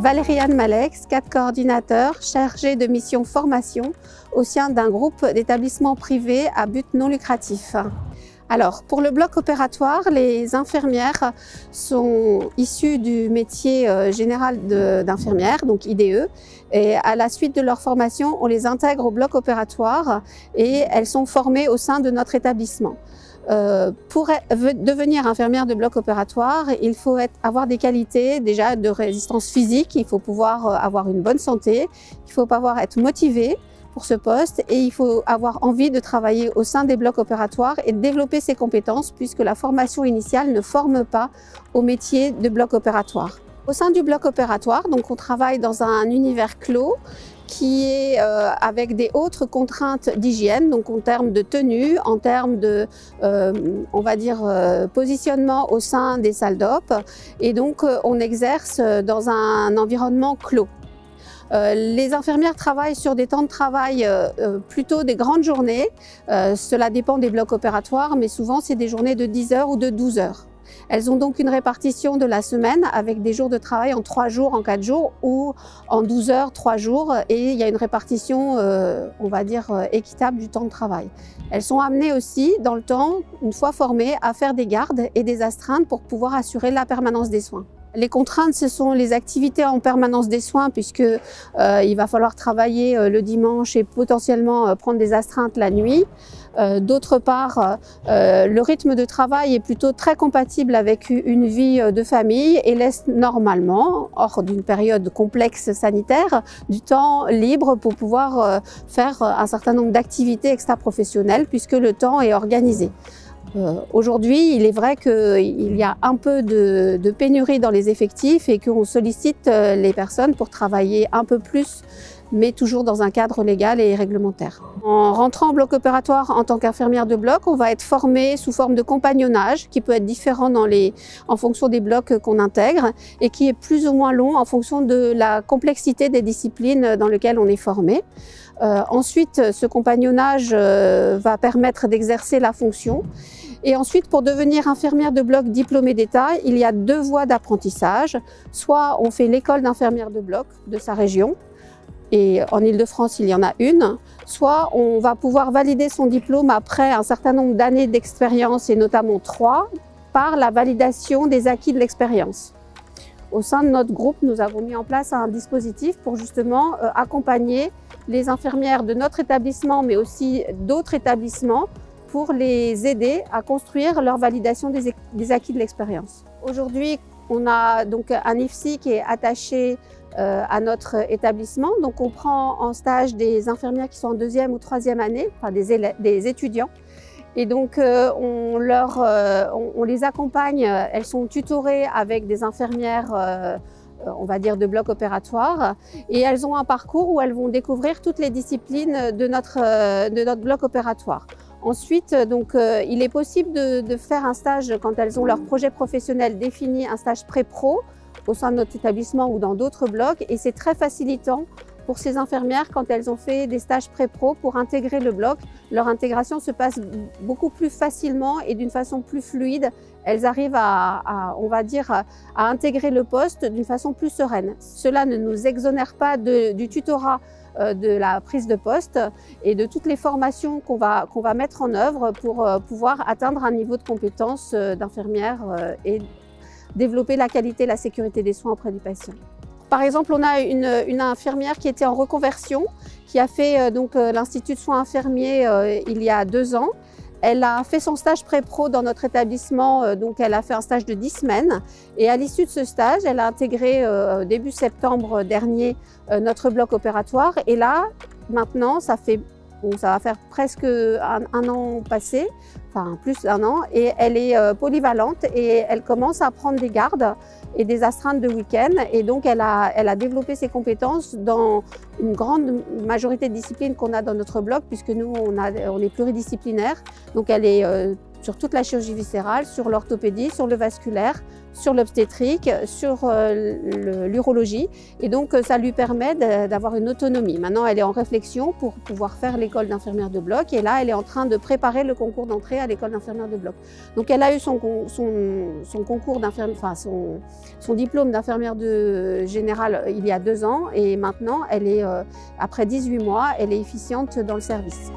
Valérie-Anne Malex, cadre coordinateur chargée de mission formation au sein d'un groupe d'établissements privés à but non lucratif. Alors, pour le bloc opératoire, les infirmières sont issues du métier général d'infirmière, donc IDE, et à la suite de leur formation, on les intègre au bloc opératoire et elles sont formées au sein de notre établissement. Pour devenir infirmière de bloc opératoire, il faut avoir des qualités déjà de résistance physique, il faut pouvoir avoir une bonne santé, il faut pouvoir être motivé pour ce poste et il faut avoir envie de travailler au sein des blocs opératoires et de développer ses compétences puisque la formation initiale ne forme pas au métier de bloc opératoire. Au sein du bloc opératoire, donc on travaille dans un univers clos qui est avec des autres contraintes d'hygiène, donc en termes de tenue, en termes de, on va dire, positionnement au sein des salles d'op. Et donc on exerce dans un environnement clos. Les infirmières travaillent sur des temps de travail plutôt des grandes journées. Cela dépend des blocs opératoires, mais souvent c'est des journées de 10 heures ou de 12 heures. Elles ont donc une répartition de la semaine avec des jours de travail en 3 jours, en 4 jours ou en 12 heures, 3 jours. Et il y a une répartition, on va dire, équitable du temps de travail. Elles sont amenées aussi, dans le temps, une fois formées, à faire des gardes et des astreintes pour pouvoir assurer la permanence des soins. Les contraintes, ce sont les activités en permanence des soins puisque il va falloir travailler le dimanche et potentiellement prendre des astreintes la nuit. D'autre part, le rythme de travail est plutôt très compatible avec une vie de famille et laisse normalement, hors d'une période complexe sanitaire, du temps libre pour pouvoir faire un certain nombre d'activités extra-professionnelles puisque le temps est organisé. Aujourd'hui, il est vrai qu'il y a un peu de pénurie dans les effectifs et qu'on sollicite les personnes pour travailler un peu plus, mais toujours dans un cadre légal et réglementaire. En rentrant en bloc opératoire en tant qu'infirmière de bloc, on va être formé sous forme de compagnonnage qui peut être différent en fonction des blocs qu'on intègre et qui est plus ou moins long en fonction de la complexité des disciplines dans lesquelles on est formé. Ensuite, ce compagnonnage va permettre d'exercer la fonction. Et ensuite, pour devenir infirmière de bloc diplômée d'État, il y a 2 voies d'apprentissage. Soit on fait l'école d'infirmière de bloc de sa région, et en Île-de-France, il y en a une. Soit on va pouvoir valider son diplôme après un certain nombre d'années d'expérience, et notamment 3, par la validation des acquis de l'expérience. Au sein de notre groupe, nous avons mis en place un dispositif pour justement accompagner les infirmières de notre établissement, mais aussi d'autres établissements, pour les aider à construire leur validation des acquis de l'expérience. Aujourd'hui, on a donc un IFSI qui est attaché à notre établissement. Donc on prend en stage des infirmières qui sont en 2e ou 3e année, enfin des étudiants. Et donc on les accompagne, elles sont tutorées avec des infirmières on va dire de bloc opératoire, et elles ont un parcours où elles vont découvrir toutes les disciplines de notre bloc opératoire. Ensuite, donc, il est possible de faire un stage quand elles ont leur projet professionnel défini, un stage pré-pro au sein de notre établissement ou dans d'autres blocs, et c'est très facilitant pour ces infirmières quand elles ont fait des stages pré-pro pour intégrer le bloc. Leur intégration se passe beaucoup plus facilement et d'une façon plus fluide. Elles arrivent on va dire, à intégrer le poste d'une façon plus sereine. Cela ne nous exonère pas du tutorat de la prise de poste et de toutes les formations qu'on va mettre en œuvre pour pouvoir atteindre un niveau de compétence d'infirmière et développer la qualité et la sécurité des soins auprès du patient. Par exemple, on a une infirmière qui était en reconversion, qui a fait l'Institut de soins infirmiers il y a 2 ans. Elle a fait son stage pré-pro dans notre établissement, donc elle a fait un stage de 10 semaines. Et à l'issue de ce stage, elle a intégré début septembre dernier notre bloc opératoire. Et là, maintenant, ça va faire presque un an passé, enfin plus d'1 an, et elle est polyvalente et elle commence à prendre des gardes et des astreintes de week-end. Et donc elle a développé ses compétences dans une grande majorité de disciplines qu'on a dans notre bloc, puisque nous on est pluridisciplinaire. Donc elle est sur toute la chirurgie viscérale, sur l'orthopédie, sur le vasculaire, sur l'obstétrique, sur l'urologie. Et donc, ça lui permet d'avoir une autonomie. Maintenant, elle est en réflexion pour pouvoir faire l'école d'infirmière de bloc. Et là, elle est en train de préparer le concours d'entrée à l'école d'infirmière de bloc. Donc, elle a eu son concours d'infirmière, enfin, son diplôme d'infirmière générale il y a 2 ans. Et maintenant, elle est, après 18 mois, elle est efficiente dans le service.